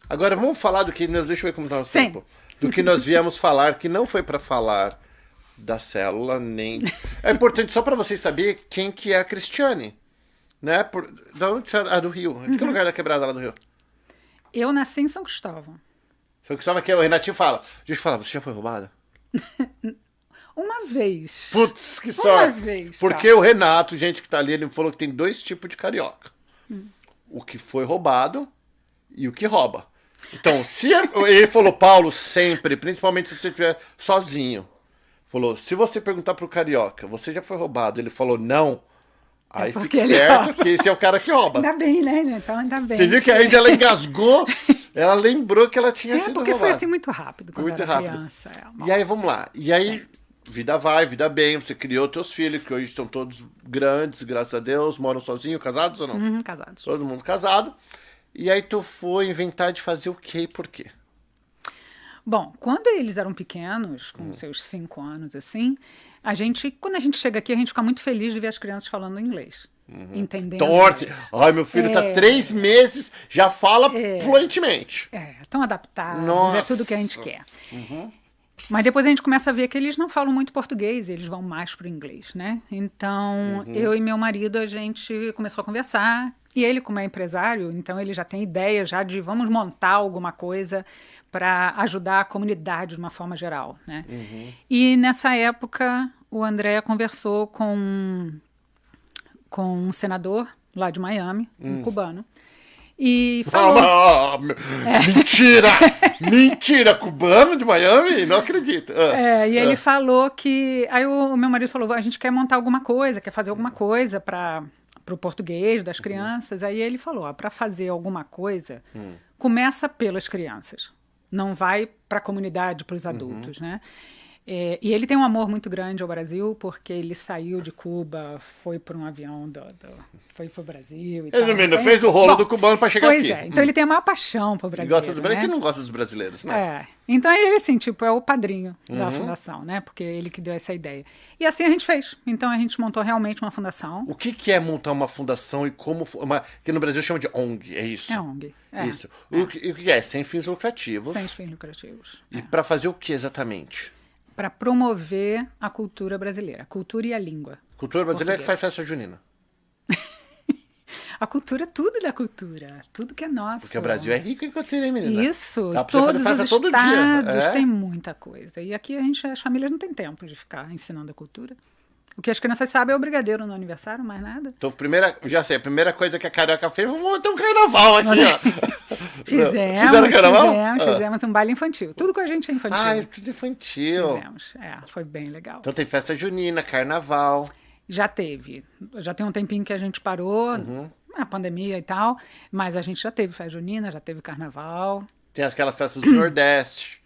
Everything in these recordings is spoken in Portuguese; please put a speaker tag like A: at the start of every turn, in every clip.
A: Agora vamos falar do que nós... Deixa eu ver como está o
B: Sim.
A: tempo. Do que nós viemos falar, que não foi para falar da célula, nem... É importante só para vocês saberem quem que é a Cristiane. Né? Da onde você é? Ah, do Rio. De que lugar da quebrada lá do Rio?
B: Eu nasci em São Cristóvão.
A: São Cristóvão, que o Renatinho fala. Deixa eu falar, você já foi roubada?
B: Uma vez.
A: Putz, que sorte.
B: Uma vez.
A: Porque o Renato, gente que tá ali, ele falou que tem 2 tipos de carioca. O que foi roubado e o que rouba. Então, se ele falou, Paulo, sempre, principalmente se você estiver sozinho, falou, se você perguntar pro carioca, você já foi roubado? Ele falou, não. Aí fica esperto, que esse é o cara que rouba.
B: Ainda bem, né? Então, ainda bem.
A: Você viu que ainda ela engasgou, ela lembrou que ela tinha sido
B: porque
A: roubada.
B: foi assim muito rápido quando
A: Muito
B: era
A: rápido.
B: criança.
A: E aí, vamos lá. E aí, vida vai, vida bem, você criou teus filhos, que hoje estão todos grandes, graças a Deus, moram sozinhos, casados ou não?
B: Casados.
A: Todo mundo casado. E aí tu foi inventar de fazer o quê e por quê?
B: Bom, quando eles eram pequenos, com seus 5 anos, assim, quando a gente chega aqui, a gente fica muito feliz de ver as crianças falando inglês. Entendendo.
A: Torce.
B: inglês.
A: Ai, meu filho tá 3 meses, já fala fluentemente.
B: Estão adaptados,
A: Nossa.
B: é tudo que a gente quer. Mas depois a gente começa a ver que eles não falam muito português, eles vão mais para o inglês, né? Então, eu e meu marido, a gente começou a conversar. E ele, como é empresário, então ele já tem ideia já de vamos montar alguma coisa para ajudar a comunidade de uma forma geral, né? E nessa época, o André conversou com um senador lá de Miami, um cubano. E falou...
A: Mentira! Mentira! Cubano de Miami? Não acredito.
B: E ele falou que... Aí o meu marido falou, a gente quer montar alguma coisa, quer fazer alguma coisa para o português das crianças. Aí ele falou, para fazer alguma coisa, começa pelas crianças. Não vai para a comunidade, para os adultos, né? E ele tem um amor muito grande ao Brasil, porque ele saiu de Cuba, foi para um avião, foi para o Brasil e tal.
A: Resumindo, fez o rolo do cubano para chegar aqui.
B: Pois é, então ele tem a maior paixão para o Brasil.
A: Gosta do Brasil, quem não gosta dos brasileiros, né?
B: Então ele, assim, tipo, é o padrinho da fundação, né? Porque ele que deu essa ideia. E assim a gente fez. Então a gente montou realmente uma fundação.
A: O que é montar uma fundação e como... que no Brasil chama de ONG, é isso?
B: É ONG.
A: Isso. O que é? Sem fins lucrativos.
B: Sem fins lucrativos.
A: E para fazer o que exatamente?
B: Para promover a cultura brasileira, a cultura e a língua.
A: Cultura brasileira que faz festa junina.
B: A cultura, tudo da cultura, tudo que é nosso.
A: Porque o Brasil é rico em cultura, hein, menina?
B: Isso,
A: todos
B: os
A: todo
B: estados
A: dia.
B: têm muita coisa. E aqui as famílias não têm tempo de ficar ensinando a cultura. O que as crianças sabem é o brigadeiro no aniversário, mais nada.
A: Então, já sei, a primeira coisa que a Carioca fez, vamos montar um carnaval aqui, ó.
B: Fizemos um baile infantil. Tudo com a gente é infantil.
A: Ah, é tudo infantil.
B: Fizemos, foi bem legal.
A: Então tem festa junina, carnaval.
B: Já teve. Já tem um tempinho que a gente parou, a pandemia e tal, mas a gente já teve festa junina, já teve carnaval.
A: Tem aquelas festas do Nordeste.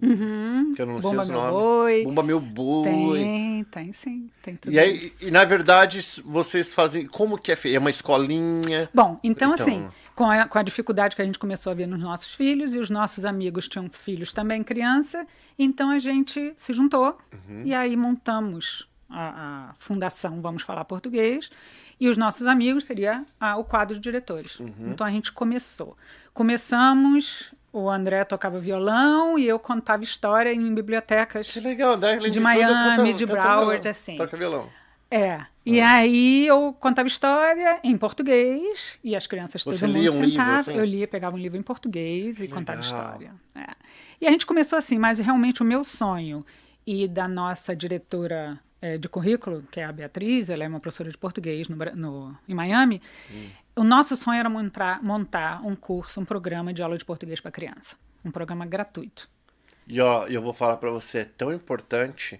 A: Que eu não sei
B: Bomba
A: os
B: Meu
A: nomes.
B: Boi.
A: Bomba Meu Boi.
B: Tem sim. Tem tudo
A: E aí,
B: isso.
A: e na verdade, vocês fazem... Como que é feito? É uma escolinha?
B: Bom, então assim, com a dificuldade que a gente começou a ver nos nossos filhos, e os nossos amigos tinham filhos também criança, então a gente se juntou e aí montamos a fundação, vamos falar português, e os nossos amigos seria o quadro de diretores. Então a gente começamos... O André tocava violão e eu contava história em bibliotecas.
A: Que legal, André, além
B: de
A: tudo,
B: Miami, de
A: canta
B: Broward,
A: violão,
B: assim.
A: Toca violão.
B: E aí eu contava história em português e as crianças todo mundo
A: lia um livro,
B: sentava.
A: assim?
B: Eu lia, pegava um livro em português
A: Que
B: e contava
A: legal.
B: história. E a gente começou assim, mas realmente o meu sonho e da diretora de currículo, que é a Beatriz, ela é uma professora de português em Miami, o nosso sonho era montar um curso, um programa de aula de português para criança. Um programa gratuito.
A: E ó, eu vou falar pra você, é tão importante,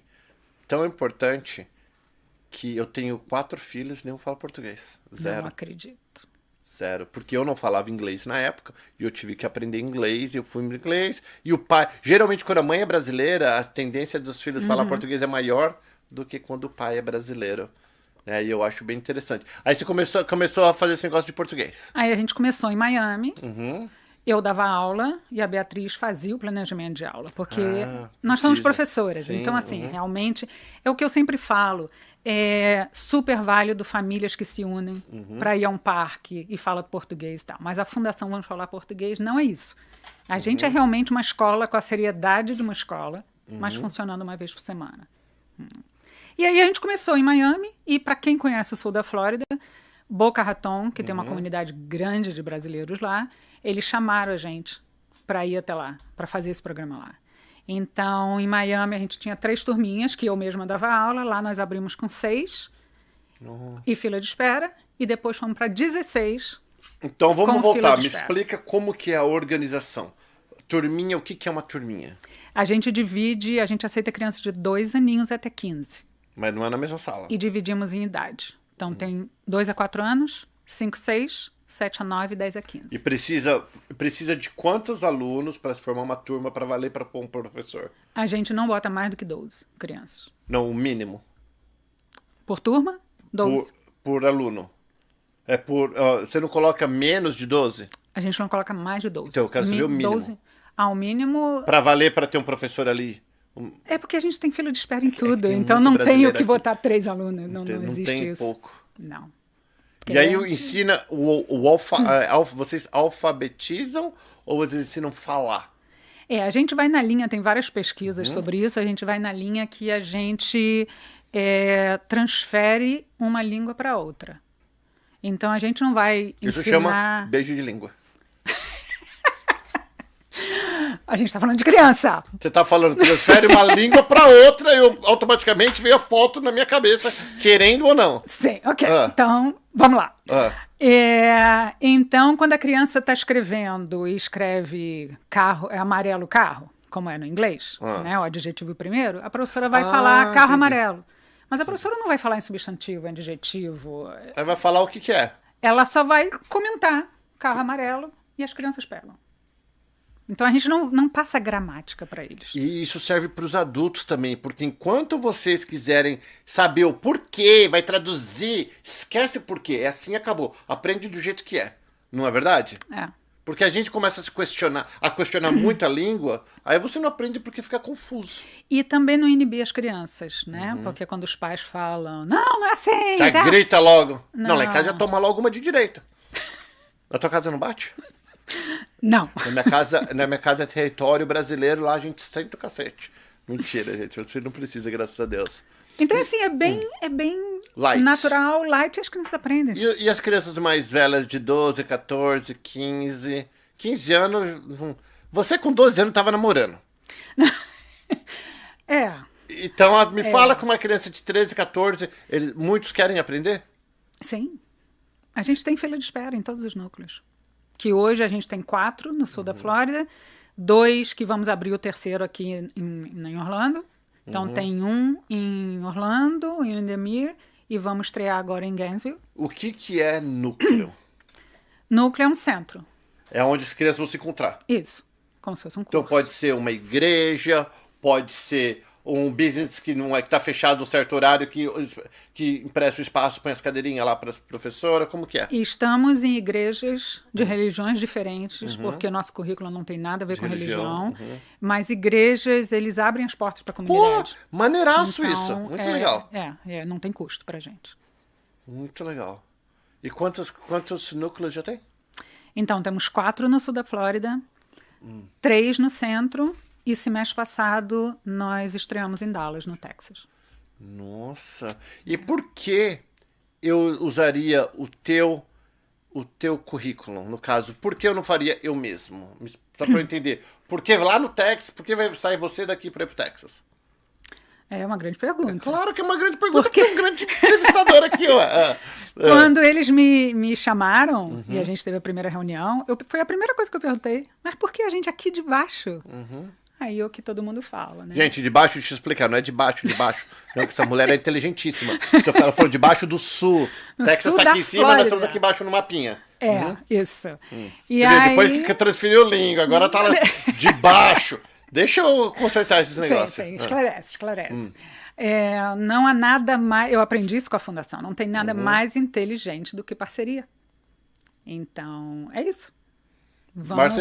A: que eu tenho 4 filhos e nenhum fala português. 0.
B: Não acredito.
A: 0. Porque eu não falava inglês na época, e eu tive que aprender inglês, e eu fui em inglês, e o pai... Geralmente, quando a mãe é brasileira, a tendência dos filhos falar português é maior do que quando o pai é brasileiro. E eu acho bem interessante. Aí você começou a fazer esse negócio de português.
B: Aí a gente começou em Miami. Eu dava aula e a Beatriz fazia o planejamento de aula, porque nós somos professoras.
A: Sim,
B: então, assim, realmente, é o que eu sempre falo, é super válido famílias que se unem para ir a um parque e falam português e tal. Mas a Fundação Vamos Falar Português não é isso. A gente é realmente uma escola com a seriedade de uma escola, mas funcionando uma vez por semana. E aí a gente começou em Miami, e para quem conhece o sul da Flórida, Boca Raton, que tem uma comunidade grande de brasileiros lá, eles chamaram a gente para ir até lá, para fazer esse programa lá. Então, em Miami, a gente tinha 3 turminhas, que eu mesma dava aula. Lá nós abrimos com 6 e fila de espera. E depois fomos para 16.
A: Então, vamos voltar. Me
B: espera.
A: explica como que é a organização. Turminha, o que é uma turminha?
B: A gente aceita crianças de 2 aninhos até 15.
A: Mas não é na mesma sala.
B: E dividimos em idade. Então, tem 2 a 4 anos, 5 a 6, 7 a 9 e 10 a 15.
A: E precisa de quantos alunos para se formar uma turma para valer para pôr um professor?
B: A gente não bota mais do que 12 crianças.
A: Não, o mínimo.
B: Por turma, 12.
A: Por aluno. Você não coloca menos de 12?
B: A gente não coloca mais de 12.
A: Então, eu quero saber o mínimo.
B: 12, o mínimo...
A: Para valer para ter um professor ali?
B: É porque a gente tem fila de espera em tudo.
A: tem
B: Então,
A: muito
B: não
A: brasileiro
B: tenho que
A: aqui.
B: botar 3 alunos. Não
A: Não
B: existe
A: tem
B: isso.
A: pouco.
B: Não.
A: E aí ensina vocês alfabetizam ou vocês ensinam a falar?
B: A gente vai na linha, tem várias pesquisas sobre isso, a gente vai na linha que a gente transfere uma língua para outra. Então, a gente não vai
A: Isso
B: ensinar...
A: chama beijo de língua.
B: A gente está falando de criança.
A: Você está falando, transfere uma língua para outra e automaticamente veio a foto na minha cabeça, querendo ou não.
B: Sim, ok. Então, vamos lá. Então, quando a criança está escrevendo e escreve carro, é amarelo carro, como é no inglês, né, o adjetivo primeiro, a professora vai falar carro
A: entendi.
B: amarelo. Mas a professora não vai falar em substantivo, em adjetivo.
A: Aí vai falar o que é.
B: Ela só vai comentar carro amarelo e as crianças pegam. Então, a gente não passa gramática para eles.
A: E isso serve para os adultos também, porque enquanto vocês quiserem saber o porquê, vai traduzir, esquece o porquê, é assim, acabou. Aprende do jeito que é, não é verdade?
B: É.
A: Porque a gente começa a questionar muito a língua, aí você não aprende porque fica confuso.
B: E também não inibir as crianças, né? Porque quando os pais falam, não é assim.
A: Já
B: tá?
A: grita logo. Não, lá em
B: Não.
A: casa já toma logo uma de direita. Na tua casa não bate?
B: Não.
A: Na minha casa é território brasileiro, lá a gente senta o cacete. Mentira, gente, você não precisa, graças a Deus.
B: Então, assim, é bem
A: Light.
B: natural, light, e as crianças aprendem.
A: E as crianças mais velhas de 12, 14, 15 anos... Você com 12 anos estava namorando. Então, me fala com uma criança de 13, 14, muitos querem aprender?
B: Sim. A gente tem fila de espera em todos os núcleos. Que hoje a gente tem 4 no sul da Flórida, 2 que vamos abrir o terceiro aqui em Orlando. Então, tem um em Orlando, em Windermere, e vamos estrear agora em Gainesville.
A: O que é núcleo?
B: Núcleo é um centro.
A: É onde as crianças vão se encontrar.
B: Isso. Como se fosse um curso.
A: Então pode ser uma igreja, pode ser um business que não é que está fechado um certo horário que empresta o espaço, põe as cadeirinhas lá para a professora, como que é?
B: E estamos em igrejas de religiões diferentes, porque o nosso currículo não tem nada a ver com religião. Mas igrejas, eles abrem as portas para a comunidade.
A: Pô, maneiraço
B: Então,
A: isso. Muito legal.
B: Não tem custo para gente.
A: Muito legal. E quantos núcleos já tem?
B: Então, temos 4 no sul da Flórida, 3 no centro, e semestre passado nós estreamos em Dallas, no Texas.
A: Nossa. E por que eu usaria o teu currículo, no caso? Por que eu não faria eu mesmo? Só para eu entender. Por que lá no Texas, por que vai sair você daqui para ir pro Texas?
B: É uma grande pergunta.
A: Claro que é uma grande pergunta, porque tem um grande entrevistador aqui.
B: Quando eles me chamaram, e a gente teve a primeira reunião, foi a primeira coisa que eu perguntei, mas por que a gente aqui de baixo? Aí é o que todo mundo fala, né?
A: Gente, de baixo, deixa eu explicar, não é de baixo. Não, que essa mulher é inteligentíssima. Então ela falou de baixo do sul.
B: No
A: Texas
B: sul
A: tá
B: da
A: aqui em cima,
B: Flórida.
A: nós estamos aqui embaixo no mapinha.
B: Isso. E
A: Beleza,
B: aí...
A: depois que transferiu o língua, agora tá lá de baixo. Deixa eu consertar esses negócios.
B: Sim, esclarece. Não há nada mais... Eu aprendi isso com a fundação. Não tem nada mais inteligente do que parceria. Então, é isso. Vamos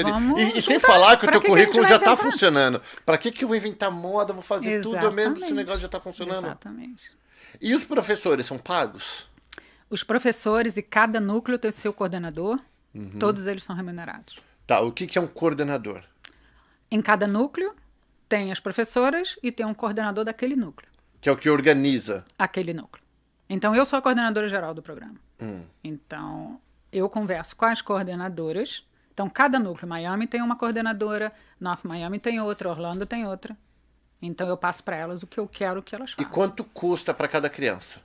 A: e sem falar que o teu currículo já está
B: funcionando.
A: funcionando. Para que eu vou inventar moda, vou fazer tudo eu mesmo, esse negócio já está funcionando?
B: Exatamente.
A: E os professores são pagos?
B: Os professores e cada núcleo tem o seu coordenador. Todos eles são remunerados.
A: Tá, o que é um coordenador?
B: Em cada núcleo tem as professoras e tem um coordenador daquele núcleo.
A: Que é o que organiza.
B: Aquele núcleo. Então, eu sou a coordenadora geral do programa. Então, eu converso com as coordenadoras. Então, cada núcleo, Miami tem uma coordenadora, North Miami tem outra, Orlando tem outra. Então, eu passo para elas o que eu quero que elas
A: E
B: façam.
A: quanto custa para cada criança?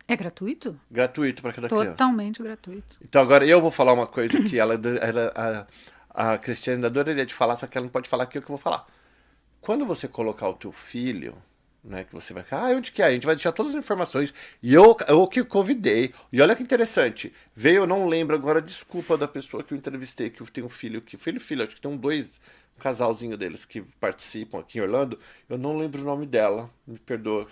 B: É gratuito?
A: Gratuito para cada criança.
B: Totalmente gratuito.
A: Então agora eu vou falar uma coisa que a Cristiane adoraria de falar, só que ela não pode falar aquilo que eu vou falar. Quando você colocar o teu filho, né, que você vai, onde que é? A gente vai deixar todas as informações. E eu que convidei. E olha que interessante. Veio, eu não lembro agora, desculpa da pessoa que eu entrevistei, que tem um filho, acho que tem um casalzinho deles que participam aqui em Orlando. Eu não lembro o nome dela, me perdoa.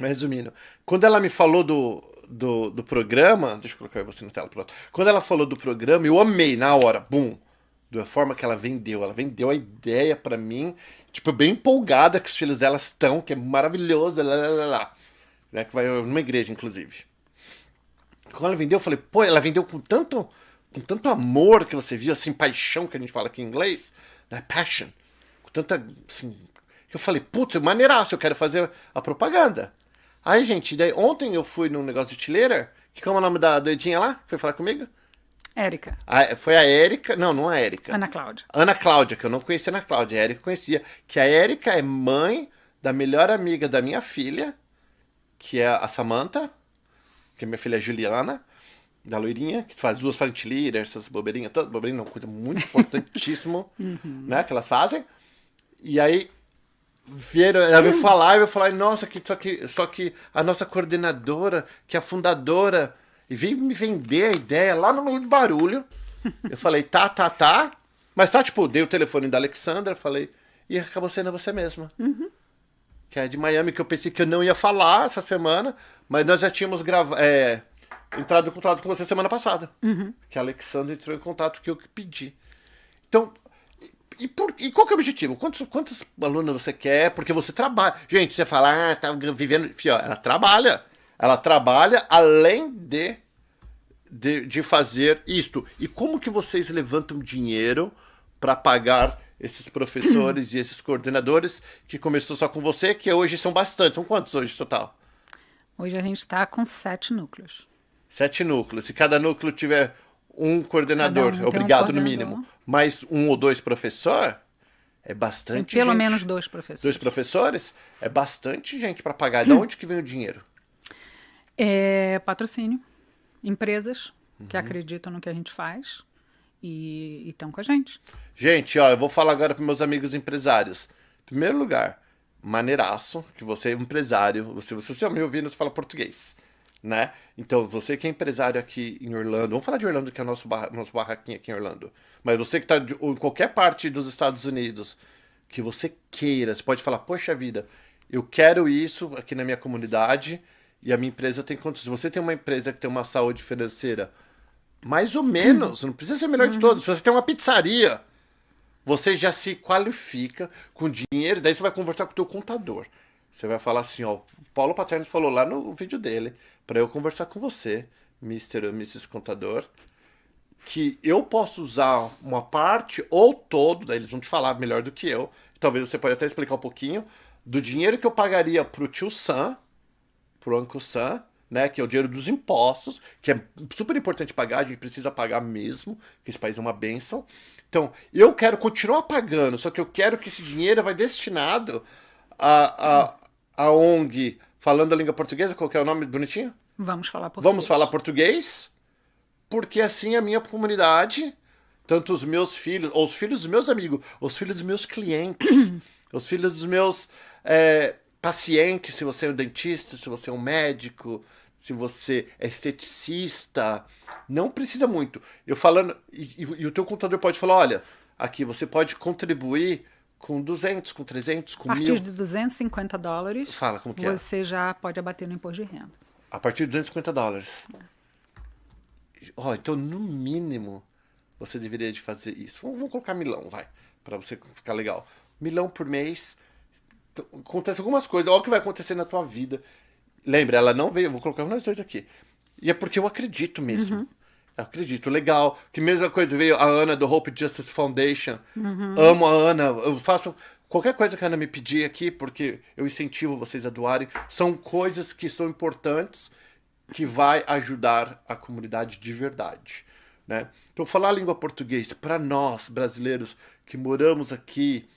A: Mas resumindo, quando ela me falou do programa, deixa eu colocar você na tela, pronto. Quando ela falou do programa, eu amei na hora, bum, da forma que ela vendeu a ideia pra mim, tipo, bem empolgada que os filhos dela estão, que é maravilhoso, né, que vai numa igreja, inclusive. Quando ela vendeu, eu falei, pô, ela vendeu com tanto amor que você viu, assim, paixão, que a gente fala aqui em inglês, né, passion, com tanta, assim, eu falei, putz, maneiraço, eu quero fazer a propaganda. Aí, gente, daí ontem eu fui num negócio de Tileira, que como é o nome da doidinha lá, que foi falar comigo?
B: Érica.
A: Foi a Érica, não a Érica.
B: Ana Cláudia.
A: Ana Cláudia, que eu não conhecia a Ana Cláudia, a Érica conhecia. Que a Érica é mãe da melhor amiga da minha filha, que é a Samantha, que é minha filha Juliana, da loirinha, que fazem Tileira, essas bobeirinhas, todas bobeirinhas, uma coisa muito importantíssima, né, que elas fazem. E aí, ela veio falar, e eu falei, nossa, só que a nossa coordenadora, que é a fundadora, e veio me vender a ideia lá no meio do barulho. Eu falei, tá. Mas tipo, dei o telefone da Alexandra, falei, e acabou sendo você mesma. Que é de Miami, que eu pensei que eu não ia falar essa semana, mas nós já tínhamos entrado em contato com você semana passada. Que a Alexandra entrou em contato que eu pedi. Então, e qual que é o objetivo? Quantos alunos você quer? Porque você trabalha. Gente, você fala, tá vivendo. Fio, ela trabalha. Ela trabalha além de fazer isto. E como que vocês levantam dinheiro para pagar esses professores e esses coordenadores que começou só com você, que hoje são bastantes? São quantos hoje total?
B: Hoje a gente está com 7 núcleos.
A: 7 núcleos. Se cada núcleo tiver um coordenador,
B: Cada um
A: obrigado
B: tem um
A: no
B: coordenador.
A: mínimo, mais 1 ou 2 professor, é bastante
B: Tem pelo
A: gente.
B: menos 2 professores.
A: 2 professores, é bastante gente para pagar. De onde que vem o dinheiro?
B: É patrocínio. Empresas que acreditam no que a gente faz e estão com a gente.
A: Gente, ó, eu vou falar agora para meus amigos empresários. Em primeiro lugar, maneiraço, que você é empresário. Você me ouvindo, você fala português, né? Então, você que é empresário aqui em Orlando, vamos falar de Orlando, que é o nosso barraquinho aqui em Orlando. Mas você que está em qualquer parte dos Estados Unidos, que você queira, você pode falar, poxa vida, eu quero isso aqui na minha comunidade e a minha empresa tem condições. Se você tem uma empresa que tem uma saúde financeira mais ou menos, não precisa ser a melhor de todos. Se você tem uma pizzaria, você já se qualifica com dinheiro, daí você vai conversar com o teu contador. Você vai falar assim, ó, o Paulo Paternos falou lá no vídeo dele, para eu conversar com você, Mr. ou Mrs. Contador, que eu posso usar uma parte ou todo, daí eles vão te falar melhor do que eu, talvez você pode até explicar um pouquinho, do dinheiro que eu pagaria pro tio Sam, pro Uncle Sam, né, que é o dinheiro dos impostos, que é super importante pagar, a gente precisa pagar mesmo, que esse país é uma bênção. Então, eu quero continuar pagando, só que eu quero que esse dinheiro vai destinado a ONG falando a língua portuguesa, qual que é o nome bonitinho?
B: Vamos falar português.
A: Vamos falar português, porque assim a minha comunidade, tanto os meus filhos, ou os filhos dos meus amigos, os filhos dos meus clientes, os filhos dos meus pacientes, se você é um dentista, se você é um médico, se você é esteticista, não precisa muito. Eu falando, e o teu contador pode falar, olha, aqui você pode contribuir com 200, com 300, com
B: A partir
A: 1.000.
B: de $250,
A: Fala como que é.
B: você já pode abater no imposto de renda.
A: A partir de $250. Ó, então, no mínimo, você deveria de fazer isso. Vamos colocar milão, vai, para você ficar legal. Milão por mês. Então, acontece algumas coisas. Olha o que vai acontecer na tua vida. Lembra, ela não veio. Vou colocar nós dois aqui. E é porque eu acredito mesmo. Eu acredito, legal. Que mesma coisa veio a Ana do Hope Justice Foundation. Amo a Ana. Eu faço qualquer coisa que a Ana me pedir aqui, porque eu incentivo vocês a doarem. São coisas que são importantes, que vai ajudar a comunidade de verdade, né? Então, falar a língua portuguesa para nós, brasileiros, que moramos aqui,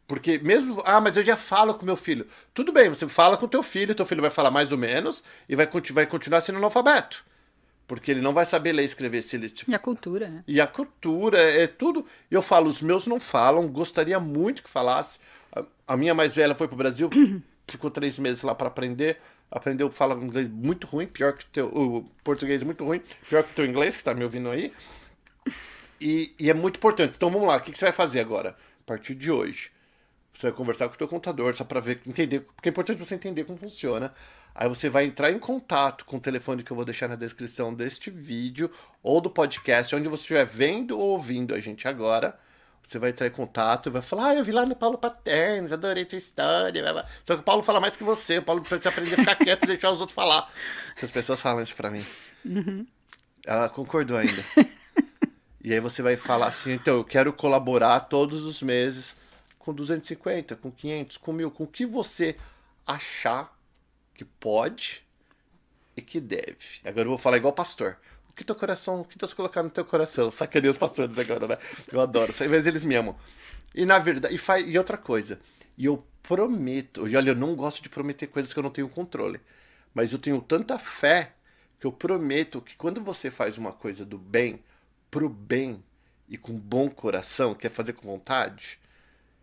A: porque mesmo... Ah, mas eu já falo com meu filho. Tudo bem, você fala com teu filho vai falar mais ou menos e vai continuar sendo analfabeto. Porque ele não vai saber ler e escrever se ele...
B: E a cultura, né?
A: E a cultura, é tudo... Eu falo, os meus não falam, gostaria muito que falasse. A minha mais velha foi pro Brasil, ficou 3 meses lá para aprender. Aprendeu, fala inglês muito ruim, pior que o português muito ruim, pior que o teu inglês, que está me ouvindo aí. E é muito importante. Então vamos lá, o que você vai fazer agora? A partir de hoje, você vai conversar com o teu contador, só para entender, porque é importante você entender como funciona. Aí você vai entrar em contato com o telefone que eu vou deixar na descrição deste vídeo, ou do podcast, onde você estiver vendo ou ouvindo a gente agora. Você vai entrar em contato e vai falar, eu vi lá no Paulo Paternos, adorei tua história. Só que o Paulo fala mais que você. O Paulo precisa aprender a ficar quieto e deixar os outros falar. As pessoas falam isso pra mim. Ela concordou ainda. E aí você vai falar assim, então, eu quero colaborar todos os meses com 250, com 500, com 1.000, com o que você achar que pode e que deve. Agora eu vou falar igual pastor. O que teu coração, o que Deus colocar no teu coração? Sacaneia os pastores agora, né? Eu adoro. Às vezes eles me amam. E na verdade, e outra coisa. E eu prometo, e olha, eu não gosto de prometer coisas que eu não tenho controle. Mas eu tenho tanta fé que eu prometo que quando você faz uma coisa do bem, pro bem e com bom coração, quer fazer com vontade,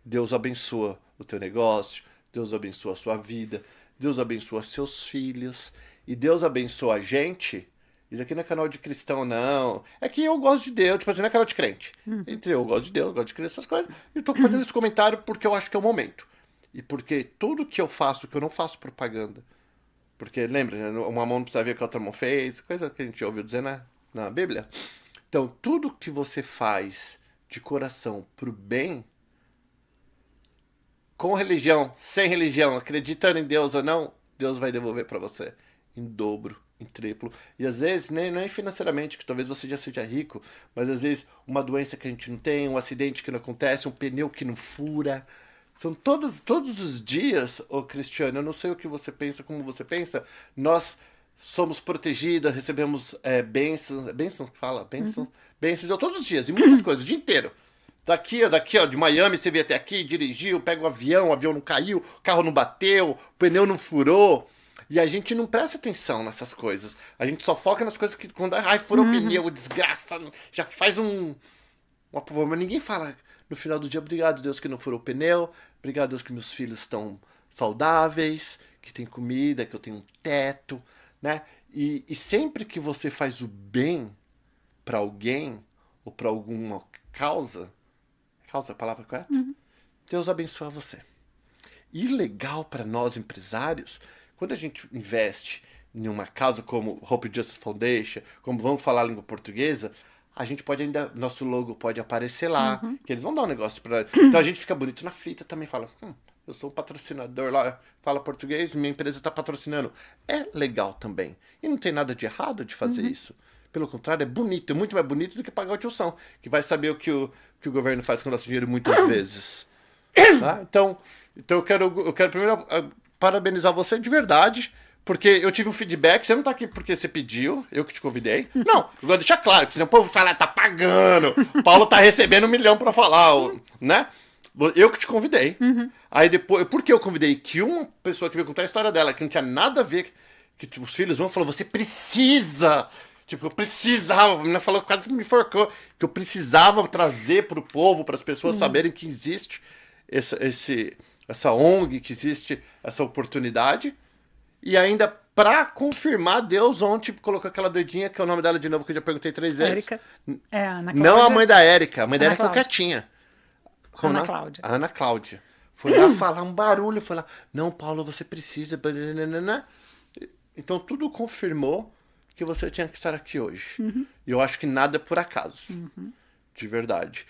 A: Deus abençoa o teu negócio, Deus abençoa a sua vida, Deus abençoa seus filhos, e Deus abençoa a gente. Isso aqui não é canal de cristão, não. É que eu gosto de Deus, tipo assim, não é canal de crente. Então, eu gosto de Deus, eu gosto de crer essas coisas. E tô fazendo esse comentário porque eu acho que é o momento. E porque tudo que eu faço, que eu não faço propaganda. Porque, lembra, uma mão não precisa ver o que a outra mão fez, coisa que a gente ouviu dizer na Bíblia. Então, tudo que você faz de coração pro bem, com religião, sem religião, acreditando em Deus ou não, Deus vai devolver para você em dobro, em triplo. E às vezes, nem é financeiramente, que talvez você já seja rico, mas às vezes uma doença que a gente não tem, um acidente que não acontece, um pneu que não fura. São todos os dias, ô Cristiano, eu não sei o que você pensa, como você pensa, nós somos protegidas, recebemos bênçãos que fala? Bênçãos todos os dias, e muitas coisas, o dia inteiro. Daqui, ó, de Miami você veio até aqui, dirigiu, pega o avião não caiu, o carro não bateu, o pneu não furou. E a gente não presta atenção nessas coisas. A gente só foca nas coisas que quando furou o pneu, desgraça, já faz um apavoro. Mas ninguém fala no final do dia, obrigado Deus que não furou o pneu, obrigado Deus que meus filhos estão saudáveis, que tem comida, que eu tenho um teto, né? E sempre que você faz o bem para alguém ou para alguma causa é a palavra correta? Deus abençoa você. E legal para nós empresários, quando a gente investe em uma causa como Hope Justice Foundation, como vamos falar a língua portuguesa, a gente pode ainda, nosso logo pode aparecer lá, que eles vão dar um negócio para... Então a gente fica bonito na fita, também fala, eu sou um patrocinador lá, fala português, minha empresa está patrocinando. É legal também. E não tem nada de errado de fazer isso. Pelo contrário, é bonito, é muito mais bonito do que pagar o tioção, que vai saber o que o governo faz com o nosso dinheiro muitas vezes. Tá? Então eu quero primeiro parabenizar você de verdade, porque eu tive um feedback, você não tá aqui porque você pediu, eu que te convidei. Não, eu vou deixar claro, que senão o povo fala, tá pagando, o Paulo tá recebendo 1 milhão pra falar, né? Eu que te convidei. Aí depois, por que eu convidei? Que uma pessoa que veio contar a história dela, que não tinha nada a ver, que os filhos vão, falou, você precisa... Tipo, eu precisava, a menina falou, quase me enforcou, que eu precisava trazer pro povo, para as pessoas saberem que existe essa ONG, que existe essa oportunidade. E ainda, pra confirmar, Deus ontem colocou aquela doidinha, que é o nome dela de novo, que eu já perguntei 3 vezes.
B: Érica. É, a Ana Cláudia.
A: Não a mãe da Érica, a mãe da Érica é quietinha.
B: Ana Cláudia.
A: A Ana Cláudia. Foi lá falar um barulho, foi lá, não, Paulo, você precisa... Então tudo confirmou que você tinha que estar aqui hoje. E eu acho que nada é por acaso. De verdade.